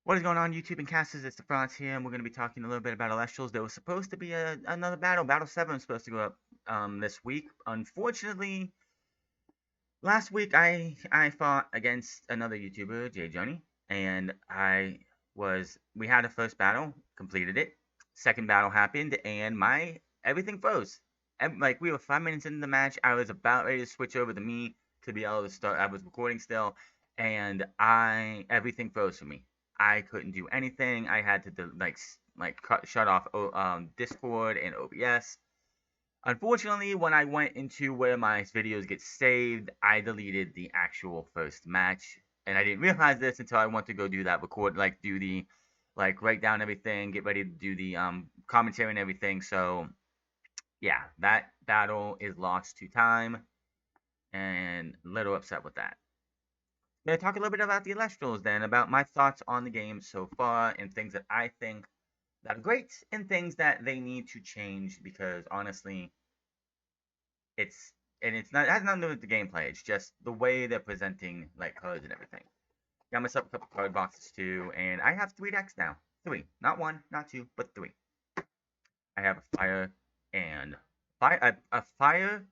What is going on, YouTube and casters? It's the Franz here, and we're going to be talking a little bit about Elestrals. There was supposed to be another battle. Battle 7 was supposed to go up this week. Unfortunately, last week I fought against another YouTuber, Jay Johnny, and we had a first battle, completed it. Second battle happened, and my everything froze. Like we were 5 minutes into the match, I was about ready to switch over to me to be able to start. I was recording still, and I everything froze for me. I couldn't do anything. I had to shut off Discord and OBS. Unfortunately, when I went into where my videos get saved, I deleted the actual first match, and I didn't realize this until I went to go do that record, do the write down everything, get ready to do the commentary and everything. So yeah, that battle is lost to time, and a little upset with that. I'm gonna talk a little bit about the Elestrals then, about my thoughts on the game so far, and things that I think that are great, and things that they need to change, because honestly, it's it's not, it has nothing to do with the gameplay. It's just the way they're presenting cards and everything. Got myself a couple card boxes too, and I have 3 decks now. 3, not 1, not 2, but 3. I have a fire and a fire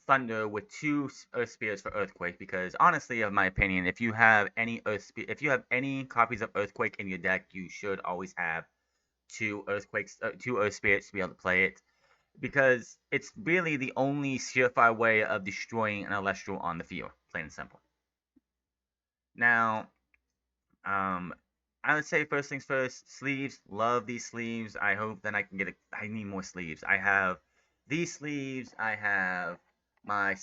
thunder with 2 earth spirits for earthquake, because honestly, of my opinion, if you have any if you have any copies of earthquake in your deck, you should always have 2 earth spirits to be able to play it, because it's really the only surefire way of destroying an Elestral on the field, plain and simple. Now, I would say first things first, sleeves. Love these sleeves. I hope that I can get I need more sleeves. I have these sleeves. I have my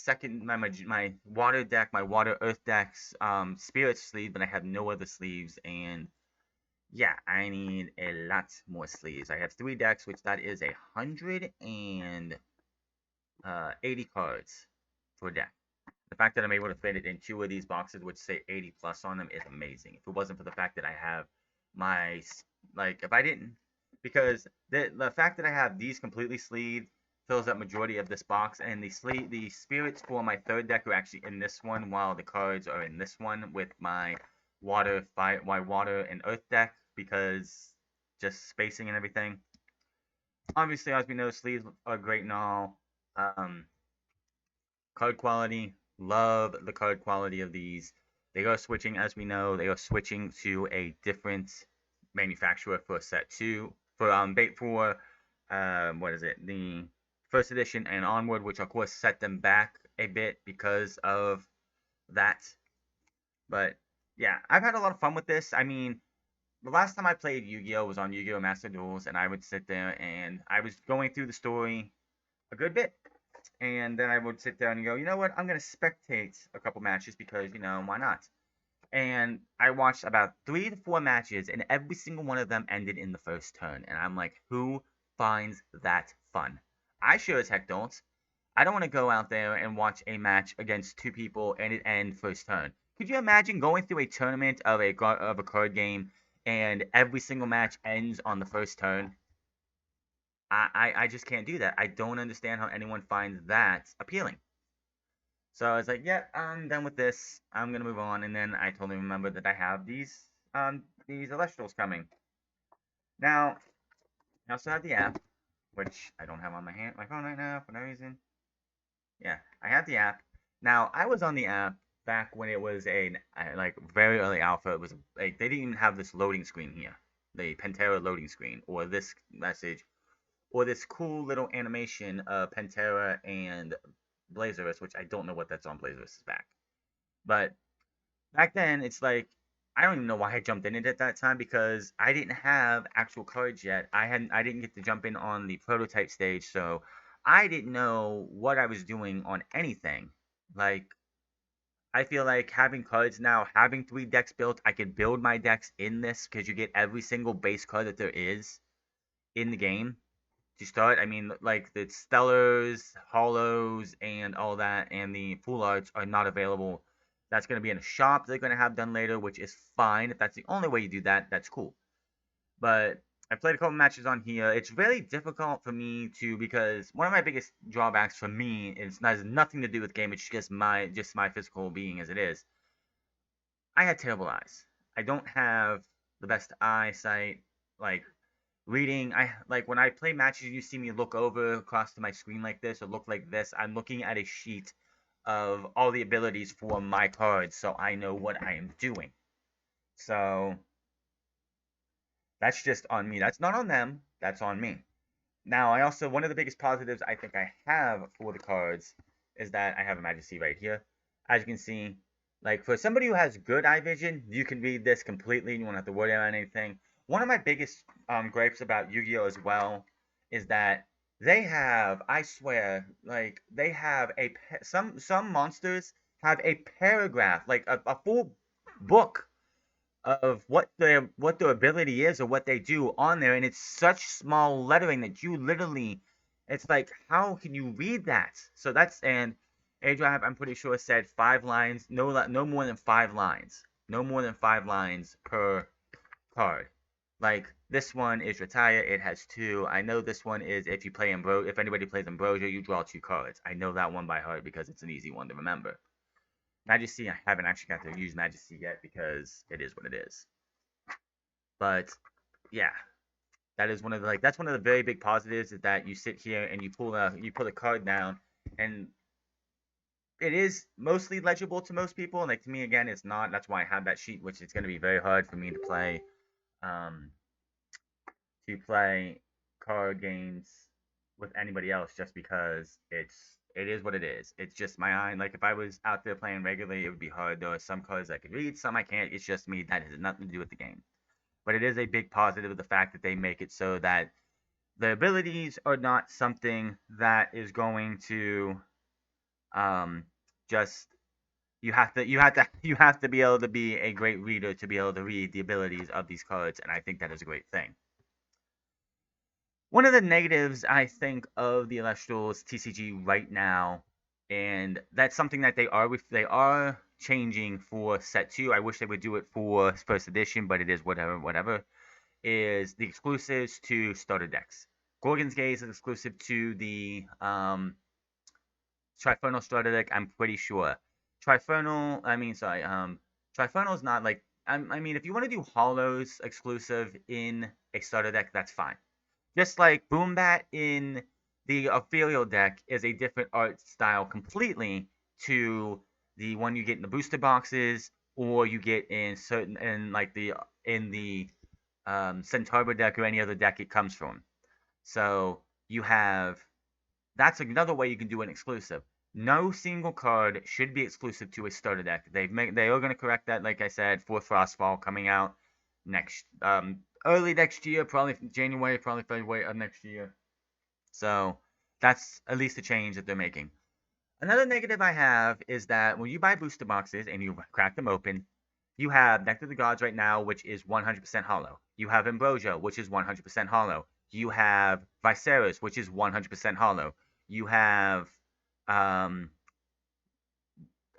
my water deck, my water earth decks, spirit sleeve, but I have no other sleeves, and yeah, I need a lot more sleeves. I have 3 decks, which that is 180 cards for a deck. The fact that I'm able to fit it in 2 of these boxes, which say 80 plus on them, is amazing. If it wasn't for the fact that I have my if I didn't, because the fact that I have these completely sleeved fills up majority of this box, and the spirits for my 3rd deck are actually in this one, while the cards are in this one with my water and earth deck, because just spacing and everything. Obviously, as we know, sleeves are great and all. Card quality, love the card quality of these. They are switching, as we know, they are switching to a different manufacturer for set 2, for what is it, the first edition and onward, which of course set them back a bit because of that. But yeah, I've had a lot of fun with this. I mean, the last time I played Yu-Gi-Oh was on Yu-Gi-Oh Master Duels, and I would sit there and I was going through the story a good bit, and then I would sit down and go, you know what, I'm gonna spectate a couple matches, because why not? And I watched about 3 to 4 matches, and every single one of them ended in the first turn, and I'm like, who finds that fun? I sure as heck don't. I don't want to go out there and watch a match against 2 people and it end first turn. Could you imagine going through a tournament of a card game, and every single match ends on the first turn? I just can't do that. I don't understand how anyone finds that appealing. So I was like, yeah, I'm done with this. I'm gonna move on. And then I totally remember that I have these Elestrals coming. Now, I also have the app, which I don't have on my phone right now for no reason. Yeah, I have the app. Now, I was on the app back when it was a very early alpha. It was they didn't even have this loading screen here, the Pantera loading screen, or this message, or this cool little animation of Pantera and Blazerus, which I don't know what that's on Blazerus' back. But back then, it's like I don't even know why I jumped in it at that time, because I didn't have actual cards yet. I didn't get to jump in on the prototype stage, so I didn't know what I was doing on anything. Like, I feel like having cards now, having 3 decks built, I could build my decks in this, because you get every single base card that there is in the game to start. I mean, like the Stellars, Hollows, and all that, and the Full Arts are not available. That's going to be in a shop they're going to have done later, which is fine. If that's the only way you do that, that's cool. But I played a couple matches on here. It's really difficult for me to, because one of my biggest drawbacks for me is has nothing to do with game. It's just my physical being as it is. I had terrible eyes. I don't have the best eyesight. Like reading, I like when I play matches, you see me look over across to my screen like this or look like this. I'm looking at a sheet of all the abilities for my cards, so I know what I am doing. So that's just on me. That's not on them. That's on me. Now, I also, one of the biggest positives I think I have for the cards is that I have a Majesty right here. As you can see, like for somebody who has good eye vision, you can read this completely. You won't have to worry about anything. One of my biggest gripes about Yu-Gi-Oh as well is that they have, I swear, like they have some monsters have a paragraph, like a full book of what their ability is or what they do on there, and it's such small lettering that you literally, it's like, how can you read that? So that's, and A Drive, I'm pretty sure, said 5 lines, no more than 5 lines, no more than 5 lines per card. Like this one is retire, it has 2. I know this one is if you play if anybody plays Ambrosia, you draw 2 cards. I know that one by heart because it's an easy one to remember. Majesty, I haven't actually got to use Majesty yet because it is what it is. But yeah, that is one of the, like, that's one of the very big positives, is that you sit here and you pull a card down, and it is mostly legible to most people. And like to me, again, it's not. That's why I have that sheet, which is going to be very hard for me um, to play card games with anybody else, just because it is what it is. It's just my eye. Like if I was out there playing regularly, it would be hard. There are some cards I could read, some I can't. It's just me. That has nothing to do with the game. But it is a big positive of the fact that they make it so that the abilities are not something that is going to um, just, you have to be able to be a great reader to be able to read the abilities of these cards, and I think that is a great thing. One of the negatives, I think, of the Elestrals TCG right now, and that's something that they are changing for set 2. I wish they would do it for first edition, but it is whatever. Is the exclusives to starter decks. Gorgon's Gaze is exclusive to the Trifernal starter deck, I'm pretty sure. Trifernal is not like, I mean, if you want to do Hollows exclusive in a starter deck, that's fine. Just like Boombat in the Ethereal deck is a different art style completely to the one you get in the booster boxes, or you get in certain, in the Centaur deck or any other deck it comes from. So you have, that's another way you can do an exclusive. No single card should be exclusive to a starter deck. They are going to correct that, like I said, for Frostfall coming out next early next year, probably January, probably February of next year. So that's at least a change that they're making. Another negative I have is that when you buy booster boxes and you crack them open, you have Nectar of the Gods right now, which is 100% hollow. You have Ambrosia, which is 100% hollow. You have Viserys, which is 100% hollow. You have um,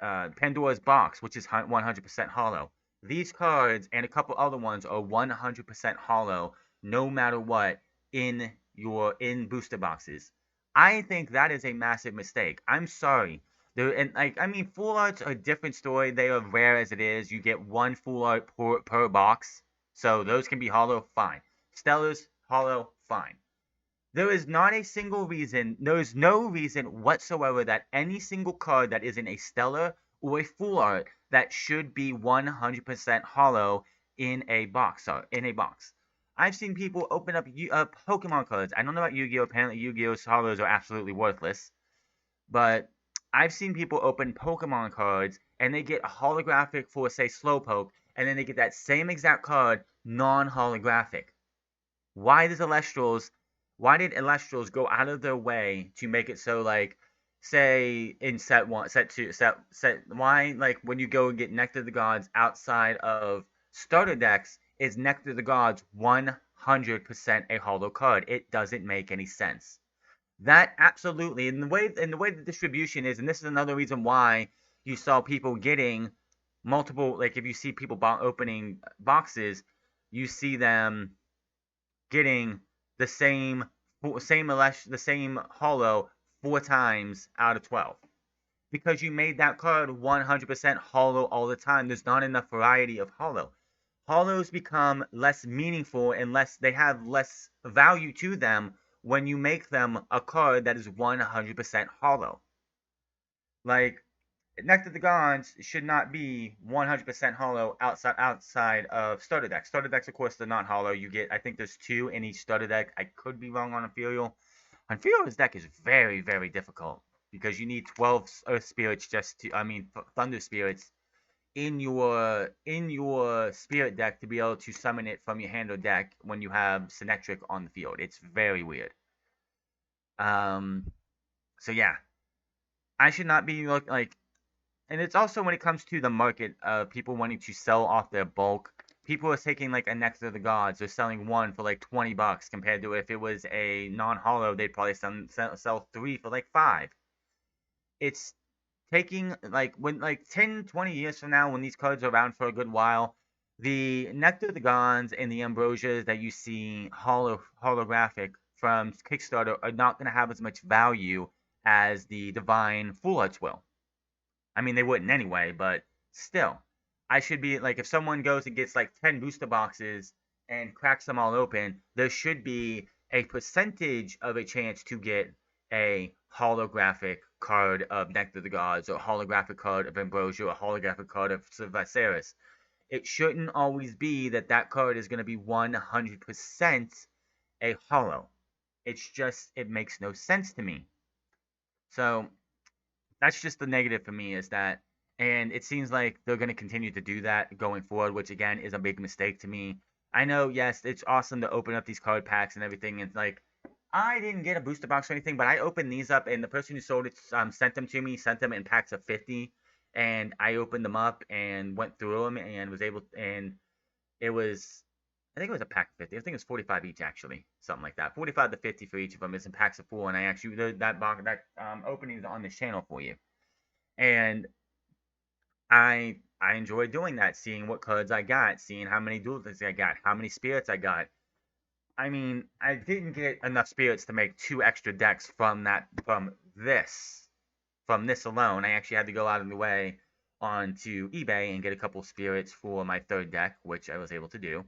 Pandora's Box, which is 100% hollow. These cards and a couple other ones are 100% hollow, no matter what, in booster boxes. I think that is a massive mistake. I'm sorry. I mean, full arts are a different story. They are rare as it is. You get one full art per box, so those can be hollow, fine. Stellars, hollow, fine. There is not a single reason, there is no reason whatsoever that any single card that is in a stellar or a full art that should be 100% hollow in a box. I've seen people open up Pokemon cards. I don't know about Yu-Gi-Oh! Apparently Yu-Gi-Oh's hollows are absolutely worthless. But I've seen people open Pokemon cards and they get a holographic for, say, Slowpoke, and then they get that same exact card non-holographic. Why did Elestrals go out of their way to make it so, like, say in set 1, set 2, why, like, when you go and get Nectar of the Gods outside of starter decks, is Nectar of the Gods 100% a hollow card? It doesn't make any sense. That absolutely, in the way the distribution is, and this is another reason why you saw people getting multiple, like if you see people opening boxes, you see them getting the same hollow 4 times out of 12, because you made that card 100% hollow all the time. There's not enough variety of hollow. Hollows become less meaningful and they have less value to them when you make them a card that is 100% hollow. Like, Nectar the Gods should not be 100% hollow outside of starter decks. Starter decks, of course, they're not hollow. You get, I think there's 2 in each starter deck. I could be wrong on Ethereal. Ethereal's deck is very, very difficult because you need 12 Earth Spirits Thunder Spirits in your Spirit deck to be able to summon it from your hand or deck when you have Symmetric on the field. It's very weird. Um, so yeah, I should not be like and it's also when it comes to the market of people wanting to sell off their bulk. People are taking like a Nectar of the Gods. They're selling one for like $20 compared to if it was a non-hollow, they'd probably sell 3 for like 5. It's taking like when like 10, 20 years from now when these cards are around for a good while, the Nectar of the Gods and the Ambrosias that you see holographic from Kickstarter are not going to have as much value as the Divine Full Arts will. I mean, they wouldn't anyway, but still. I should be like, if someone goes and gets like 10 booster boxes and cracks them all open, there should be a percentage of a chance to get a holographic card of Nectar of the Gods, or a holographic card of Ambrosia, or a holographic card of Viserys. It shouldn't always be that card is going to be 100% a hollow. It's just, it makes no sense to me. So that's just the negative for me, is that, and it seems like they're going to continue to do that going forward, which again is a big mistake to me. I know, yes, it's awesome to open up these card packs and everything, and like, I didn't get a booster box or anything, but I opened these up, and the person who sold it sent them to me, sent them in packs of 50, and I opened them up and went through them and was able, and it was, I think it was a pack of 50. I think it was 45 each, actually, something like that. 45 to 50 for each of them. It's in packs of 4, and I actually that box opening is on this channel for you, and I enjoy doing that, seeing what cards I got, seeing how many duelists I got, how many spirits I got. I mean, I didn't get enough spirits to make 2 extra decks from this alone. I actually had to go out of the way onto eBay and get a couple spirits for my 3rd deck, which I was able to do.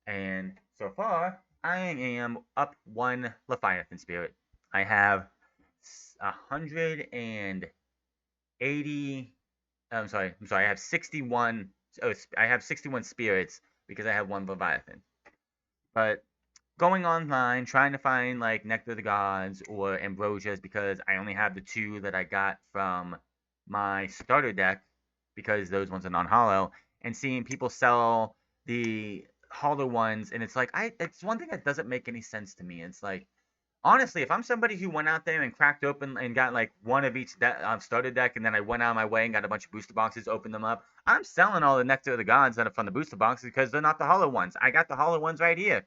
And so far, I am up 1 Leviathan spirit. I have 180. I'm sorry. I have 61. Oh, I have 61 spirits because I have 1 Leviathan. But going online, trying to find like Nectar of the Gods or Ambrosias, because I only have the 2 that I got from my starter deck, because those ones are non-hollow, and seeing people sell the hollow ones, and it's like, it's one thing that doesn't make any sense to me. It's like, honestly, if I'm somebody who went out there and cracked open and got like 1 of each starter deck, and then I went out of my way and got a bunch of booster boxes, opened them up, I'm selling all the Nectar of the Gods that are from the booster boxes because they're not the hollow ones. I got the hollow ones right here.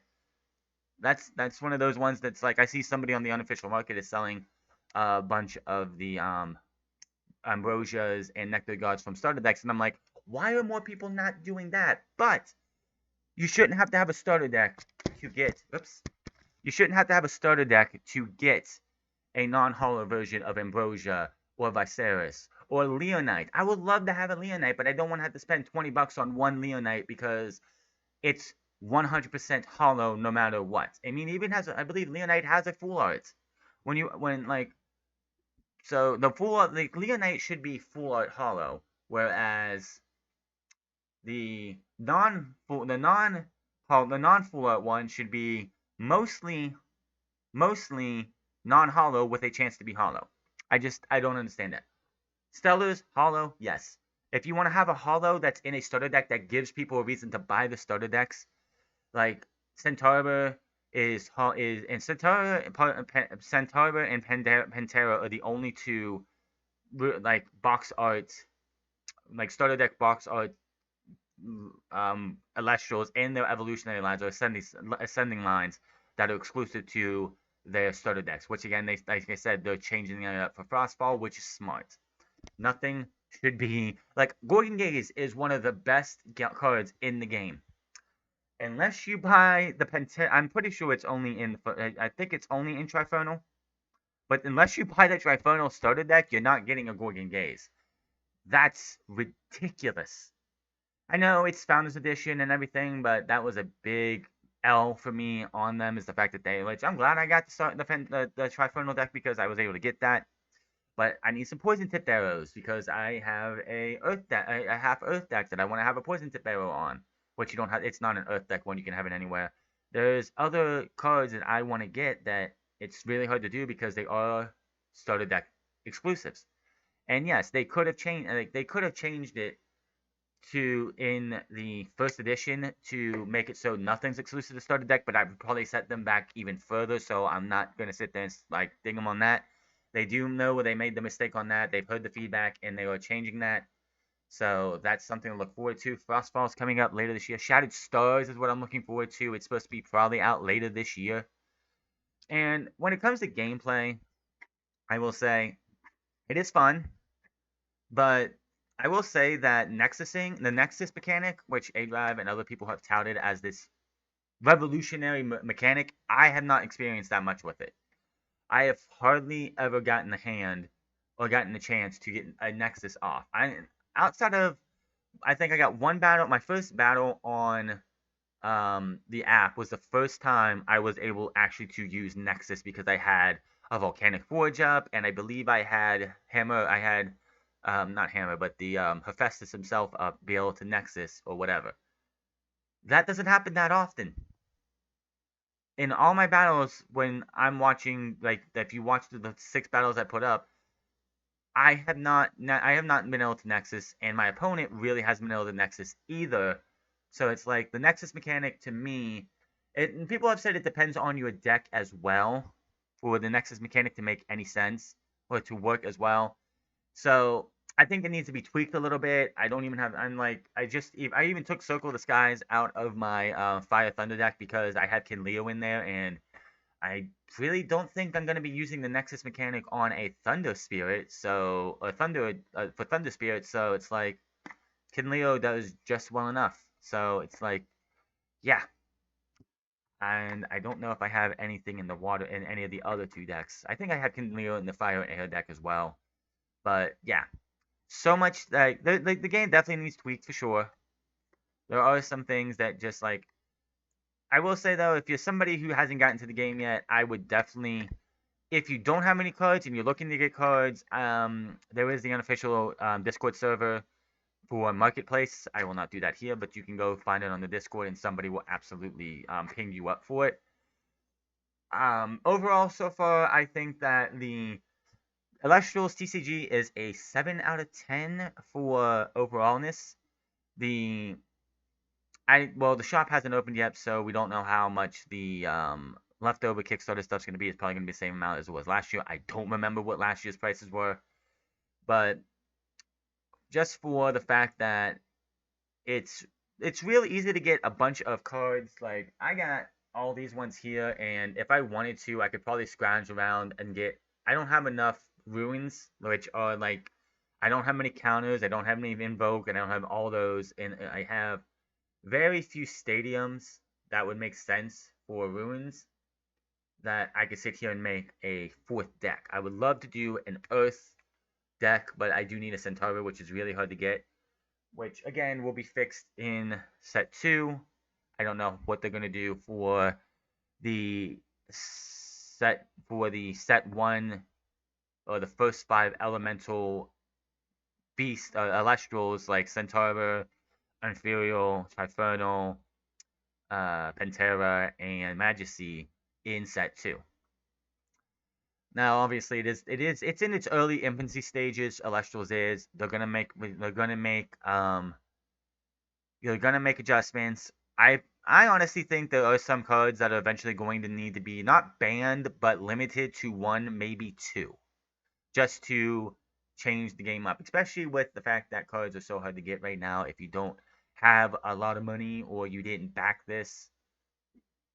That's one of those ones that's like, I see somebody on the unofficial market is selling a bunch of the Ambrosias and Nectar of the Gods from starter decks, and I'm like, why are more people not doing that? But you shouldn't have to have a starter deck to get. Oops. You shouldn't have to have a starter deck to get a non-hollow version of Ambrosia or Viserys or Leonite. I would love to have a Leonite, but I don't want to have to spend $20 on 1 Leonite because it's 100% hollow no matter what. I mean, even has, I believe Leonite has a full art. So the full art, like, Leonite should be full art hollow, whereas the non-full art one should be mostly non-hollow with a chance to be hollow. I don't understand that. Stellar's hollow, yes. If you want to have a hollow that's in a starter deck that gives people a reason to buy the starter decks, like Centaur and Centaur and Pantera are the only 2 like box art, like starter deck box art Elestrals in their evolutionary lines or ascending lines that are exclusive to their starter decks. Which again, like I said, they're changing it up for Frostfall, which is smart. Nothing should be like, Gorgon Gaze is one of the best cards in the game. Unless you buy the Pantera, I'm pretty sure it's only in. I think it's only in Trifernal. But unless you buy the Trifernal starter deck, you're not getting a Gorgon Gaze. That's ridiculous. I know it's Founders Edition and everything, but that was a big L for me on them is the fact that they, which I'm glad I got to start the Trifernal deck because I was able to get that. But I need some poison tip arrows because I have a earth deck, a half earth deck that I want to have a poison tip arrow on, which you don't have. It's not an earth deck one; you can have it anywhere. There's other cards that I want to get that it's really hard to do because they are starter deck exclusives. And yes, they could have changed. Like, they could have changed it to in the first edition to make it so nothing's exclusive to starter deck, but I would probably set them back even further. So I'm not gonna sit there and like ding them on that. They do know where they made the mistake on that. They've heard the feedback and they are changing that. So that's something to look forward to. Frostfall's coming up later this year. Shattered Stars is what I'm looking forward to. It's supposed to be probably out later this year. And when it comes to gameplay, I will say it is fun. But I will say that the Nexus mechanic, which A-Drive and other people have touted as this revolutionary mechanic, I have not experienced that much with it. I have hardly ever gotten the hand or gotten the chance to get a Nexus off. Outside of, I think I got one battle. My first battle on the app was the first time I was able actually to use Nexus because I had a Volcanic Forge up, and I believe I had Hammer. I had not Hammer, but the Hephaestus himself up, be able to Nexus or whatever. That doesn't happen that often. In all my battles, when I'm watching, like if you watch the 6 battles I put up, I have not been able to Nexus, and my opponent really hasn't been able to Nexus either. So it's like the Nexus mechanic to me, and people have said it depends on your deck as well for the Nexus mechanic to make any sense or to work as well. So I think it needs to be tweaked a little bit. I don't even have. I'm like I even took Circle of the Skies out of my Fire Thunder deck because I had Kid Leo in there, and I really don't think I'm going to be using the Nexus mechanic on a Thunder Spirit, so a Thunder for Thunder Spirit. So it's like Kid Leo does just well enough. So it's like, yeah. And I don't know if I have anything in the water in any of the other 2 decks. I think I have Kid Leo in the Fire and Air deck as well. But yeah, so much like the game definitely needs tweaks for sure. There are some things that just like I will say though, if you're somebody who hasn't gotten to the game yet, I would definitely if you don't have any cards and you're looking to get cards, there is the unofficial Discord server for Marketplace. I will not do that here, but you can go find it on the Discord and somebody will absolutely ping you up for it. Overall, so far, I think that the Elestrals TCG is a 7 out of 10 for overallness. The the shop hasn't opened yet, so we don't know how much the leftover Kickstarter stuff's going to be. It's probably going to be the same amount as it was last year. I don't remember what last year's prices were, but just for the fact that it's it's really easy to get a bunch of cards. Like I got all these ones here, and if I wanted to, I could probably scrounge around and get. I don't have enough ruins, which are like I don't have many counters. I don't have any invoke, and I don't have all those, and I have very few stadiums that would make sense for ruins that I could sit here and make a 4th deck. I would love to do an Earth deck, but I do need a Centaur, which is really hard to get, which again will be fixed in set 2. I don't know what they're going to do for the set 1 or the first 5 elemental beast Elestrals like Centaur, Inferior, Trifernal, Pantera, and Majesty in set 2. Now, obviously, it's in its early infancy stages. Elestrals is they're gonna make adjustments. I honestly think there are some cards that are eventually going to need to be not banned but limited to 1, maybe 2, just to change the game up. Especially with the fact that cards are so hard to get right now. If you don't have a lot of money or you didn't back this,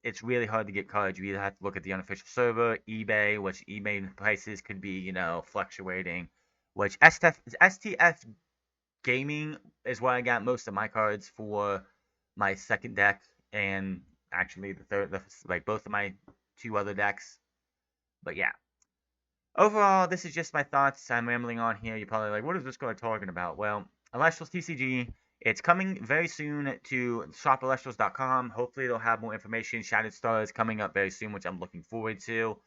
it's really hard to get cards. You either have to look at the unofficial server, eBay, which eBay prices could be, fluctuating. Which STF Gaming is where I got most of my cards for my second deck, and actually the third, like both of my 2 other decks. But yeah, overall, this is just my thoughts. I'm rambling on here. You're probably like, what is this guy talking about? Well, Elestrals TCG It's coming very soon to shopelestrals.com. Hopefully they'll have more information. Shattered Stars coming up very soon, which I'm looking forward to.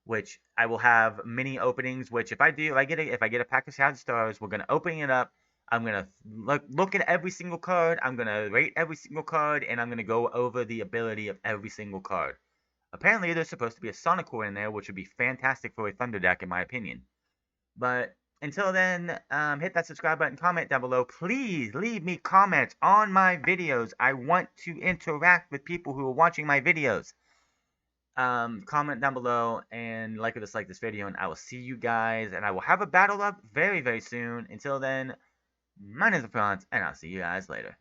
Which I will have mini openings. Which if I do, if I get a pack of Shattered Stars, we're gonna open it up. I'm gonna look at every single card. I'm gonna rate every single card, and I'm gonna go over the ability of every single card. Apparently, there's supposed to be a Sonic core in there, which would be fantastic for a Thunder deck, in my opinion. But until then, hit that subscribe button, comment down below. Please leave me comments on my videos. I want to interact with people who are watching my videos. Comment down below and like or dislike this video, and I will see you guys. And I will have a battle up very, very soon. Until then, my name is Franz, and I'll see you guys later.